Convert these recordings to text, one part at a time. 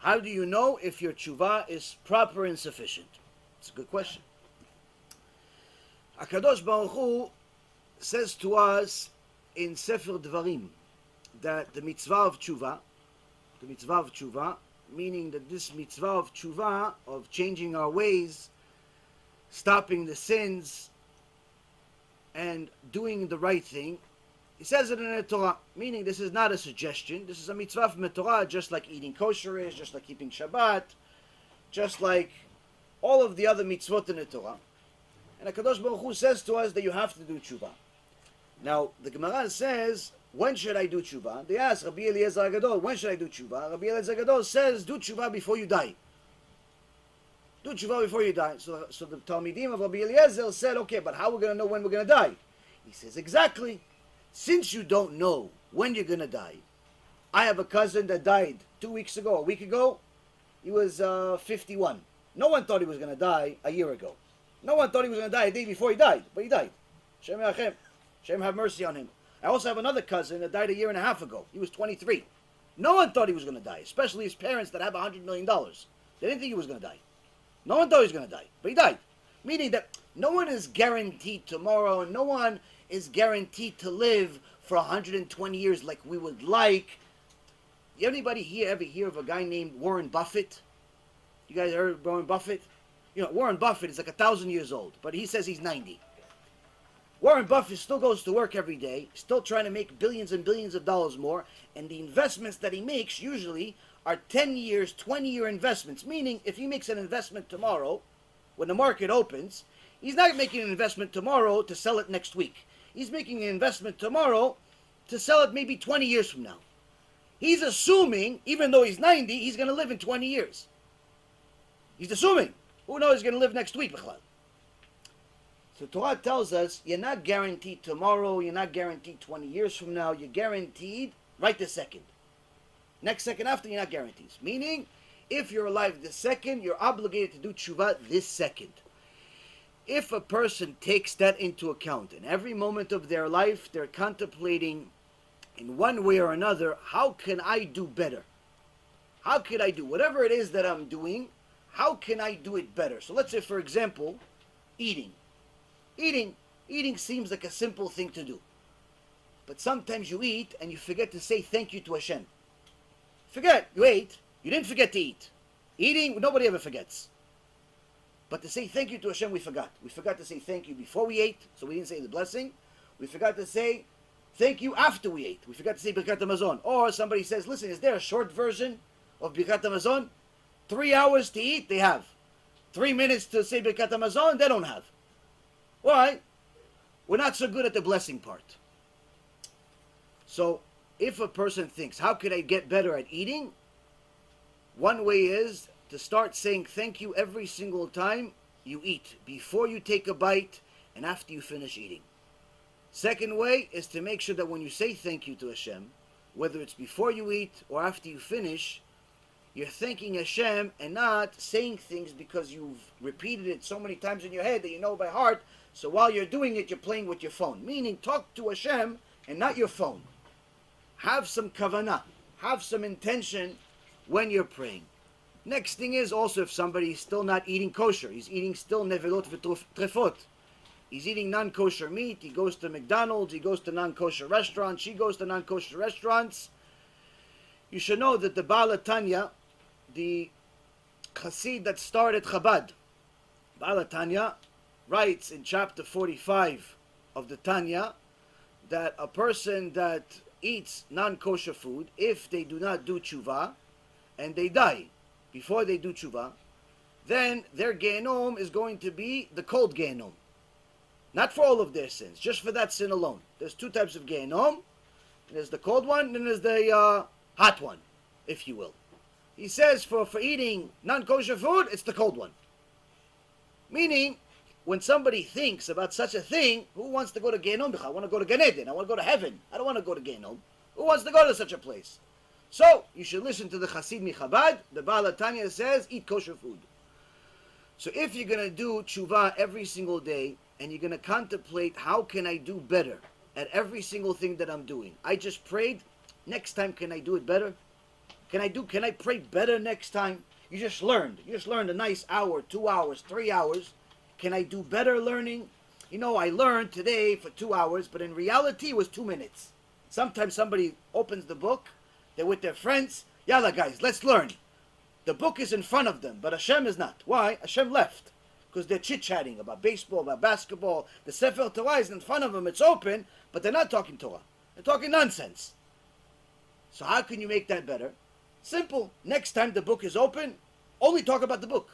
How do you know if your tshuva is proper and sufficient? It's a good question. HaKadosh Baruch Hu says to us in Sefer Dvarim that the mitzvah of tshuva, meaning that this mitzvah of tshuva, of changing our ways, stopping the sins, and doing the right thing, he says it in the Torah, meaning this is not a suggestion, this is a mitzvah from the Torah, just like eating kosher is, just like keeping Shabbat, just like all of the other mitzvot in the Torah. And HaKadosh Baruch Hu says to us that you have to do tshuva. Now, the Gemara says, when should I do tshuva? They ask Rabbi Eliezer HaGadol, when should I do tshuva? Rabbi Eliezer HaGadol says, do tshuva before you die. Do tshuva before you die. So the Talmidim of Rabbi Eliezer said, okay, but how are we going to know when we're going to die? He says, exactly. Since you don't know when you're going to die, I have a cousin that died 2 weeks ago, a week ago. He was 51. No one thought he was going to die a year ago. No one thought he was going to die a day before he died, but he died. Shem Yachem. Shem have mercy on him. I also have another cousin that died a year and a half ago. He was 23. No one thought he was going to die, especially his parents that have $100 million. They didn't think he was going to die. No one thought he was going to die, but he died. Meaning that no one is guaranteed tomorrow, and no one is guaranteed to live for 120 years like we would like. Anybody here ever hear of a guy named Warren Buffett? You guys heard of Warren Buffett? You know, Warren Buffett is like 1,000 years old, but he says he's 90. Warren Buffett still goes to work every day, still trying to make billions and billions of dollars more, and the investments that he makes usually are 10 years, 20-year investments, meaning if he makes an investment tomorrow, when the market opens, he's not making an investment tomorrow to sell it next week. He's making an investment tomorrow to sell it maybe 20 years from now. He's assuming, even though he's 90, he's going to live in 20 years. He's assuming. Who knows he's going to live next week? So Torah tells us you're not guaranteed tomorrow, you're not guaranteed 20 years from now, you're guaranteed right this second. Next second after, you're not guaranteed. Meaning, if you're alive this second, you're obligated to do tshuva this second. If a person takes that into account, in every moment of their life, they're contemplating in one way or another, how can I do better? How can I do whatever it is that I'm doing? How can I do it better? So let's say, for example, eating. Eating seems like a simple thing to do. But sometimes you eat and you forget to say thank you to Hashem. Forget, you ate, you didn't forget to eat. Eating, nobody ever forgets. But to say thank you to Hashem, we forgot. We forgot to say thank you before we ate, so we didn't say the blessing. We forgot to say thank you after we ate. We forgot to say Birkat HaMazon. Or somebody says, listen, is there a short version of Birkat HaMazon? 3 hours to eat, they have. 3 minutes to say Birkat HaMazon, they don't have. Why? We're not so good at the blessing part. So, if a person thinks, how could I get better at eating? One way is to start saying thank you every single time you eat, before you take a bite and after you finish eating. Second way is to make sure that when you say thank you to Hashem, whether it's before you eat or after you finish, you're thanking Hashem and not saying things because you've repeated it so many times in your head that you know by heart. So while you're doing it, you're playing with your phone. Meaning, talk to Hashem and not your phone. Have some kavanah. Have some intention when you're praying. Next thing is also if somebody is still not eating kosher. He's eating still nevelot v'trefot. He's eating non-kosher meat. He goes to McDonald's. He goes to non-kosher restaurants. She goes to non-kosher restaurants. You should know that the Baal Tanya, the Chassid that started Chabad, Baal Tanya, writes in chapter 45 of the Tanya that a person that eats non-kosher food, if they do not do tshuva and they die before they do tshuva, then their Gehenom is going to be the cold Gehenom. Not for all of their sins, just for that sin alone. There's two types of Gehenom. There's the cold one, and there's the hot one, if you will. He says for eating non-kosher food, it's the cold one. Meaning, when somebody thinks about such a thing, who wants to go to Gehenom? I want to go to Gan Eden. I want to go to heaven. I don't want to go to Gehenom. Who wants to go to such a place? So, you should listen to the Chassid Michabad. The Baal Tanya says, eat kosher food. So if you're going to do tshuva every single day, and you're going to contemplate, how can I do better at every single thing that I'm doing? I just prayed, next time can I do it better? Can I pray better next time? You just learned a nice hour, 2 hours, 3 hours. Can I do better learning? I learned today for 2 hours, but in reality it was 2 minutes. Sometimes somebody opens the book, they're with their friends, yalla guys, let's learn. The book is in front of them, but Hashem is not. Why? Hashem left. Because they're chit-chatting about baseball, about basketball. The Sefer Torah is in front of them, it's open, but they're not talking Torah. They're talking nonsense. So how can you make that better? Simple. Next time the book is open, only talk about the book.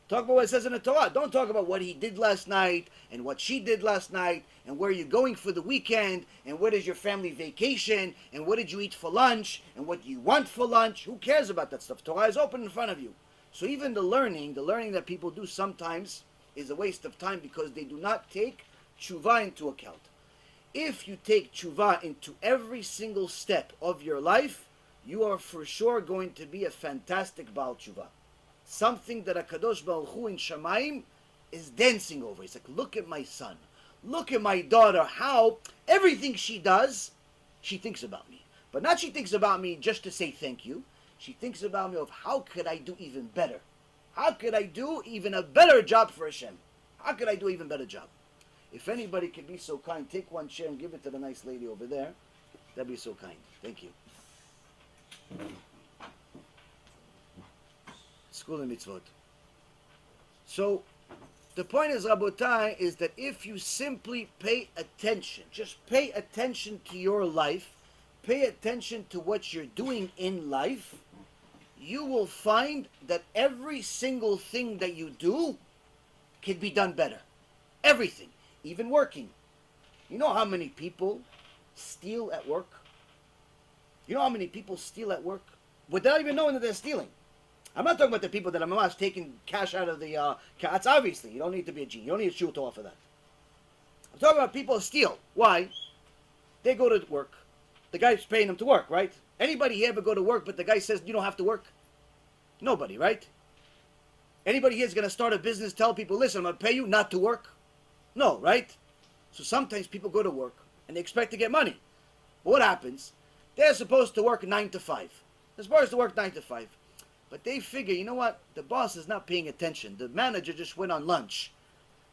Talk about what it says in the Torah. Don't talk about what he did last night and what she did last night and where you're going for the weekend and what is your family vacation and what did you eat for lunch and what do you want for lunch. Who cares about that stuff? Torah is open in front of you. So even the learning that people do sometimes is a waste of time because they do not take tshuva into account. If you take tshuva into every single step of your life, you are for sure going to be a fantastic Baal tshuva. Something that HaKadosh Baruch Hu in Shamayim is dancing over. He's like, look at my son. Look at my daughter. How everything she does, she thinks about me. But not she thinks about me just to say thank you. She thinks about me of how could I do even better? How could I do even a better job for Hashem? How could I do even better job? If anybody could be so kind, take one chair and give it to the nice lady over there. That'd be so kind. Thank you. School and mitzvot. So, the point is, Rabotai, is that if you simply pay attention, just pay attention to your life, pay attention to what you're doing in life, you will find that every single thing that you do can be done better. Everything. Even working. You know how many people steal at work? You know how many people steal at work without even knowing that they're stealing? I'm not talking about the people that are mamash taking cash out of the that's obviously, you don't need to be a genie. You don't need a shoe to offer that. I'm talking about people who steal. Why? They go to work. The guy's paying them to work, right? Anybody here ever go to work but the guy says you don't have to work? Nobody, right? Anybody here is going to start a business, tell people, listen, I'm going to pay you not to work? No, right? So sometimes people go to work and they expect to get money. But what happens? They're supposed to work 9 to 5. They're supposed to work 9 to 5. But they figure, you know what? The boss is not paying attention. The manager just went on lunch.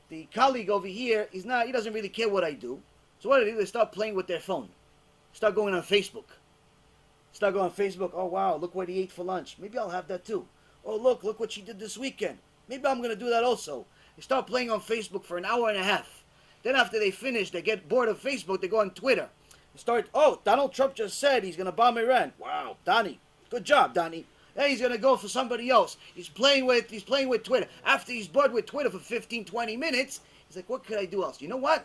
The colleague over here, he doesn't really care what I do. So what do? They start playing with their phone. Start going on Facebook. Oh wow, look what he ate for lunch. Maybe I'll have that too. Oh look what she did this weekend. Maybe I'm going to do that also. They start playing on Facebook for an hour and a half. Then after they finish, they get bored of Facebook, they go on Twitter. Donald Trump just said he's going to bomb Iran. Wow, Donnie. Good job, Donnie. Then he's going to go for somebody else. He's playing with Twitter. After he's bored with Twitter for 15, 20 minutes, he's like, what could I do else? You know what?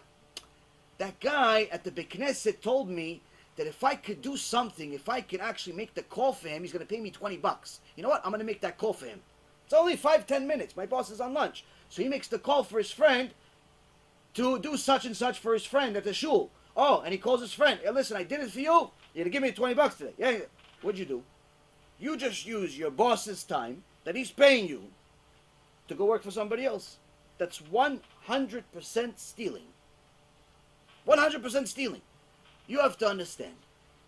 That guy at the Beit Knesset told me that if I could do something, if I could actually make the call for him, he's going to pay me $20. You know what? I'm going to make that call for him. It's only 5-10 minutes. My boss is on lunch. So he makes the call for his friend to do such and such for his friend at the shul. Oh, and he calls his friend. Hey, listen, I did it for you. You're going to give me $20 today. Yeah. What'd you do? You just use your boss's time that he's paying you to go work for somebody else. That's 100% stealing. 100% stealing. You have to understand.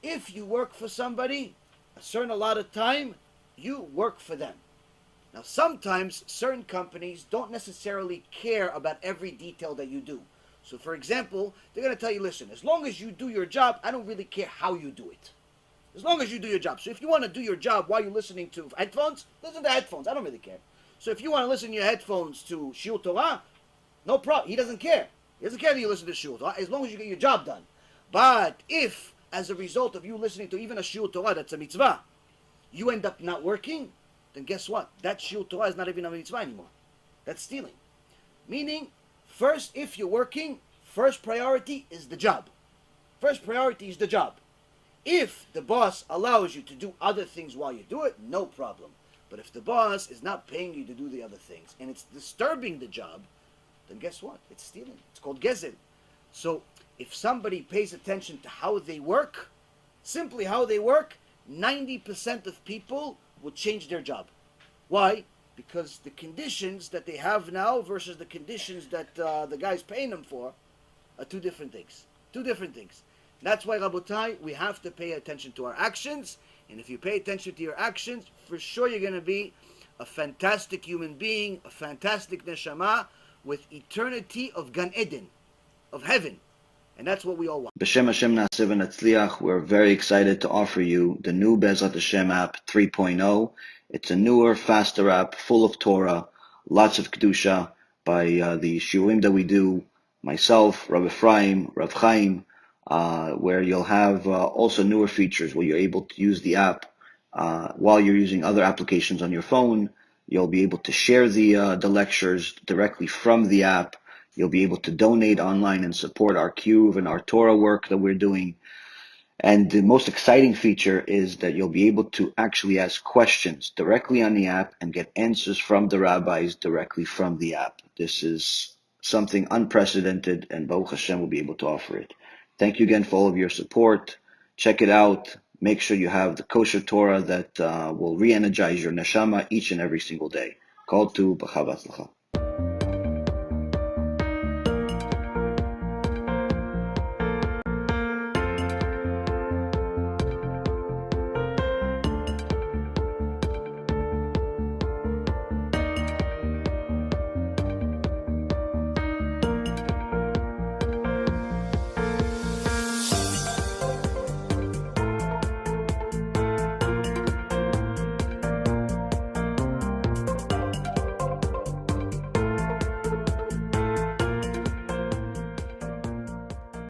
If you work for somebody a certain lot of time, you work for them. Now sometimes certain companies don't necessarily care about every detail that you do. So for example, they're going to tell you, listen, as long as you do your job, I don't really care how you do it. As long as you do your job. So if you want to do your job while you're listening to headphones, listen to headphones. I don't really care. So if you want to listen to your headphones to Shiur Torah, no problem. He doesn't care. He doesn't care that you listen to Shiur Torah as long as you get your job done. But if, as a result of you listening to even a Shiur Torah that's a mitzvah, you end up not working, then guess what? That Shiur Torah is not even a mitzvah anymore. That's stealing. Meaning, first, if you're working, first priority is the job. First priority is the job. If the boss allows you to do other things while you do it, no problem. But if the boss is not paying you to do the other things, and it's disturbing the job, then guess what? It's stealing. It's called gezel. So, if somebody pays attention to how they work, simply how they work, 90% of people will change their job. Why? Because the conditions that they have now versus the conditions that the guy's paying them for are two different things. Two different things. That's why, Rabotai, we have to pay attention to our actions. And if you pay attention to your actions, for sure you're going to be a fantastic human being, a fantastic neshama with eternity of Gan Eden, of heaven. And that's what we all want. B'Shem Hashem Na'aseh v'Natzliach, we're very excited to offer you the new Bezrat Hashem app 3.0. It's a newer, faster app full of Torah, lots of Kedusha by the shiurim that we do, myself, Rabbi Ephraim, Rav Chaim, where you'll have also newer features where you're able to use the app while you're using other applications on your phone. You'll be able to share the lectures directly from the app. You'll be able to donate online and support our Kiruv and our Torah work that we're doing. And the most exciting feature is that you'll be able to actually ask questions directly on the app and get answers from the rabbis directly from the app. This is something unprecedented, and Baruch Hashem will be able to offer it. Thank you again for all of your support. Check it out. Make sure you have the kosher Torah that will re-energize your neshama each and every single day. Kol tu b'chavatzlacha.